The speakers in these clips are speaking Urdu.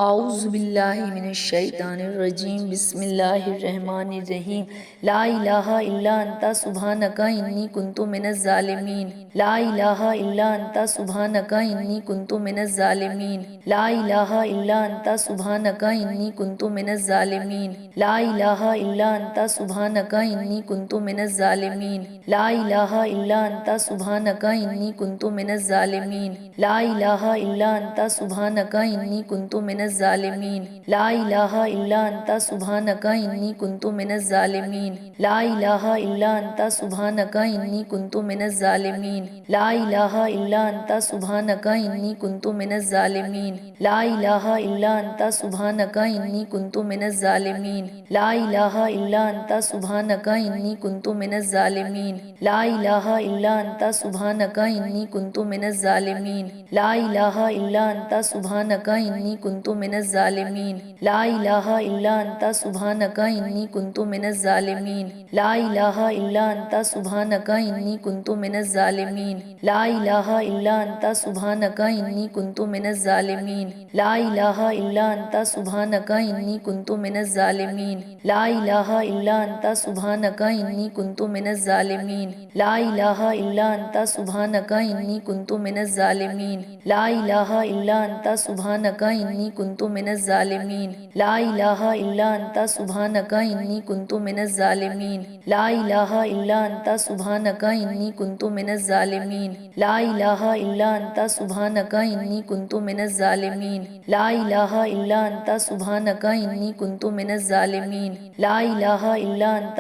اعوذ باللہ من الشیطان الرجیم بسم اللہ الرحمن الرحیم لا الہ الا انت سبحانک انی کنت من الظالمین لا الہ الا انت سبحانک انی کنت من الظالمین لا الہ الا انت سبحانک انی کنت من الظالمین لا الہ الا انت سبحانک انی کنت من الظالمین لا الہ الا انت سبحانک انی کنت من الظالمین لا الہ الا انت سبحانک انی کنت من الظالمین لا الہ الا انت سبحانک انی کنت من الظالمین لا الہ الا انت سبحانک انی کنت من الظالمین لا الہ الا انت سبحانک انی کنت من الظالمین لا الہ الا انت سبحانک انی کنت من الظالمین لا الہ الا انت سبحانک انی کنت من الظالمین لا الہ الا انت سبحانک انی کنت من الظالمین لا الہ الا انت سبحانک انی کنت من الظالمین لا الہ الا انت سبحانک انی کنت من الظالمین لا الہ الا انت سبحانک انی کنت من الظالمین لا الہ الا انت سبحانک انی کنت من الظالمین لا الہ الا انت سبحانک انی کنت من الظالمین لا الہ الا انت سبحانک انی کنت من الظالمین لا الہ الا انت سبحانک انی کنت من الظالمین لا الہ الا انت سبحانک انی کنت من الظالمین لا الہ الا انت سبحانک انی کنت من الظالمین لا الہ الا انت سبحانک انی کنت من الظالمین لا الہ الا انت سبحانک انی کنت من الظالمین لا الہ الا انت سبحانک انی کنت من الظالمین لا الہ الا انت سبحانک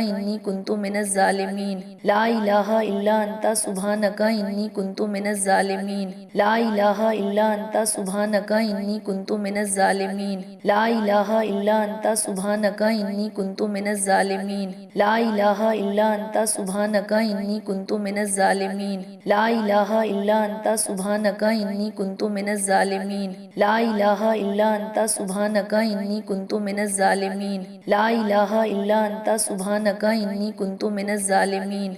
انی کنت من الظالمین لا الہ الا انت سبحانک انی کنت من الظالمین لا الہ الا انت سبحانک انی کنت من الظالمین لا الہ الا انت سبحانک انی کنت من الظالمین لا الہ الا انت سبحانک انی کنت من الظالمین لا الہ الا انت سبحانک انی کنت من الظالمین لا الہ الا انت سبحانک انی کنت من الظالمین لا الہ الا انت سبحانک انی کنت من الظالمین لا الہ الا انت سبحانک انی کنت من الظالمین لا الہ الا انت سبحانک انی کنت من الظالمین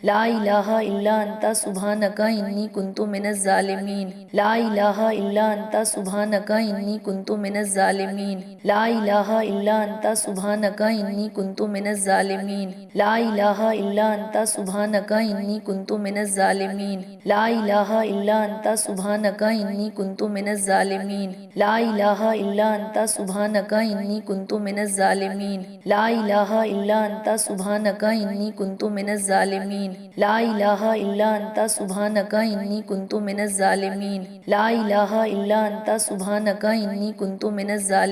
لا الہ الا انت سبحانک انی کنت من الظالمین لا الہ الا انت سبحانک انی کنت من الظالمین لا الہ الا انت سبحانک انی کنت من الظالمین لا الہ الا انت سبحانک انی کنت من الظالمین لا الہ الا انت سبحانک انی کنت من الظالمین لا الہ الا انت سبحانک انی کنت من الظالمین لا الہ الا انت سبحانک انی کنت من الظالمین لا الہ الا انت سبحانک انی کنت من الظالمین لا الہ الا انت سبحانک انی کنت من الظالمین لا الہ الا انت سبحانک انی کنت من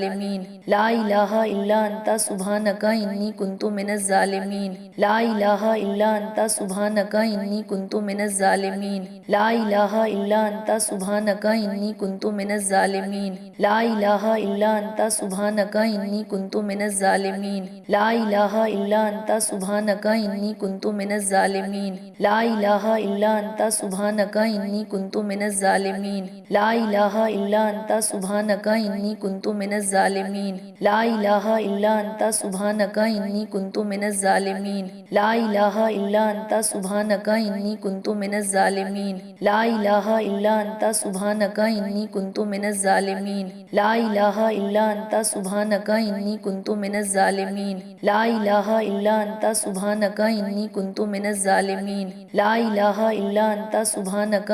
الظالمین لا الہ الا انت سبحانک انی کنت من الظالمین لا الہ الا انت سبحانک انی کنت من الظالمین لا الہ الا انت سبحانک انی کنت من الظالمین لا الہ الا انت سبحانک انی کنت من الظالمین لا الہ الا انت سبحانک انی کنت من الظالمین لا الہ الا انت سبحانک انی کنت من الظالمین لا الہ الا انت سبحانک انی کنت من الظالمین لا الہ الا انت سبحانک انی کنت من الظالمین لا الہ الا انت سبحانک انی کنت من الظالمین لا الہ الا انت سبحانک انی کنت من الظالمین لا الہ الا انت سبحانک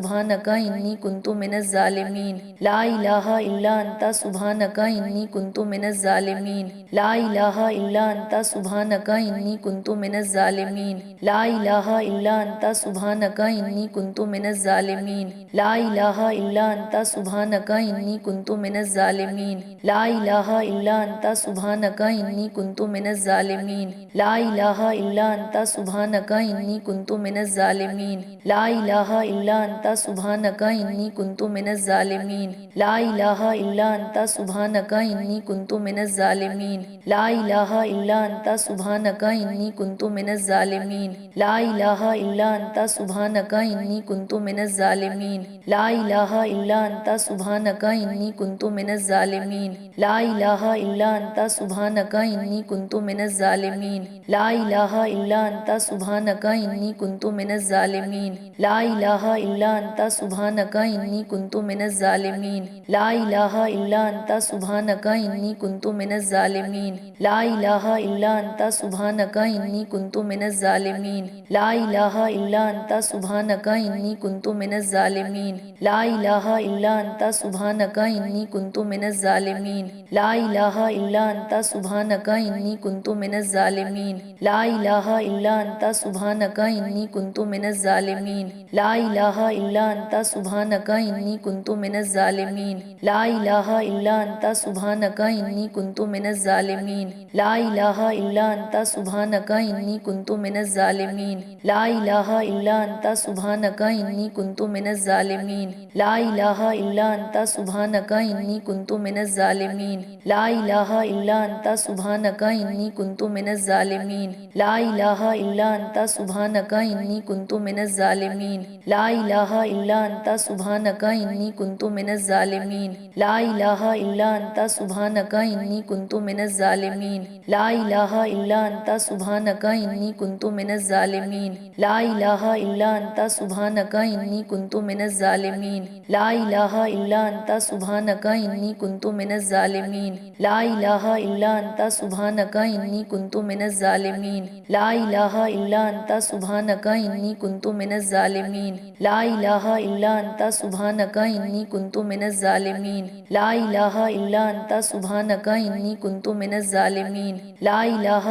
انی کنت من الظالمین لا الہ الا انت سبحانک انی کنت من الظالمین لا الہ الا انت سبحانک انی کنت من الظالمین لا الہ الا انت سبحانک انی کنت من الظالمین لا الہ الا انت سبحانک انی کنت من الظالمین لا الہ الا انت سبحانک انی کنت من الظالمین لا الہ الا انت سبحانک انی کنت من الظالمین لا الہ الا انت سبحانک انی کنت من الظالمین لا الہ الا انت سبحانک انی کنت من الظالمین لا الہ الا انت سبحانک انی کنت من الظالمین لا الہ الا انت سبحانک انی کنت من الظالمین لا الہ الا انت سبحانک انی کنت من الظالمین لا الہ الا انت سبحانک انی کنت من الظالمین لا الہ الا انت سبحانک انی کنت من الظالمین لا الہ الا الا انت سبحانك انی کنت من الظالمین لا الہ الا انت سبحانك انی کنت من الظالمین لا الہ الا انت سبحانك انی کنت من الظالمین لا الہ الا انت سبحانك انی کنت من الظالمین لا الہ الا انت سبحانك انی کنت من الظالمین لا الہ الا انت سبحانك انی کنت من الظالمین لا الہ الا انت سبحانك انی کنت من الظالمین لا الہ الا انت سبحانك انی کنت من الظالمین لا الہ الا انت سبحانك انی کنت من الظالمین لا الہ الا انت سبحانك انی کنت من الظالمین لا الہ الا انت سبحانك انی کنت من الظالمین لا الہ الا انت سبحانك انی کنت من الظالمین لا الہ الا انت سبحانك انی کنت من الظالمین لا الہ الا انت سبحانك انی کنت من الظالمین لا الہ الا انت سبحانك انی کنت من الظالمین لا الہ الا انت سبحانك انی کنت من الظالمین لا الہ الا انت سبحانك انی کنت من الظالمین لا الہ الا انت سبحانك انی کنت من الظالمین لا الہ الا انت سبحانك انی کنت من الظالمین لا الہ الا انت سبحانك انی کنت من الظالمین لا الہ الا انت سبحانك انی کنت من الظالمین لا الہ الا انت سبحانك انی کنت من الظالمین لا الہ الا انت سبحانك انی کنت من الظالمین لا الہ الا انت سبحانك انی کنت من الظالمین لا الہ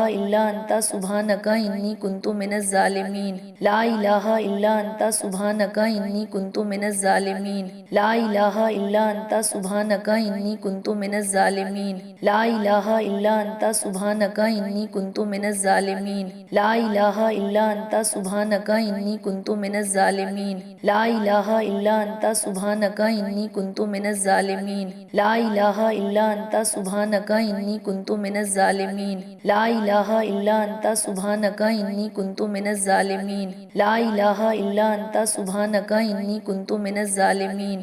الا انت سبحانك انی کنت من الظالمین لا الہ الا انت سبحانك انی کنت من الظالمین لا الہ الا انت سبحانك انی کنت من الظالمین لا الہ الا انت سبحانك انی کنت من الظالمین لا الہ الا انت سبحانك انی کنت من الظالمین لا الہ الا انت سبحانك انی کنت من الظالمین لا الہ الا انت سبحانك انی کنت من الظالمین لا الہ الا انت سبحانك انی کنت من الظالمین لا الہ الا انت سبحانك انی کنت من الظالمین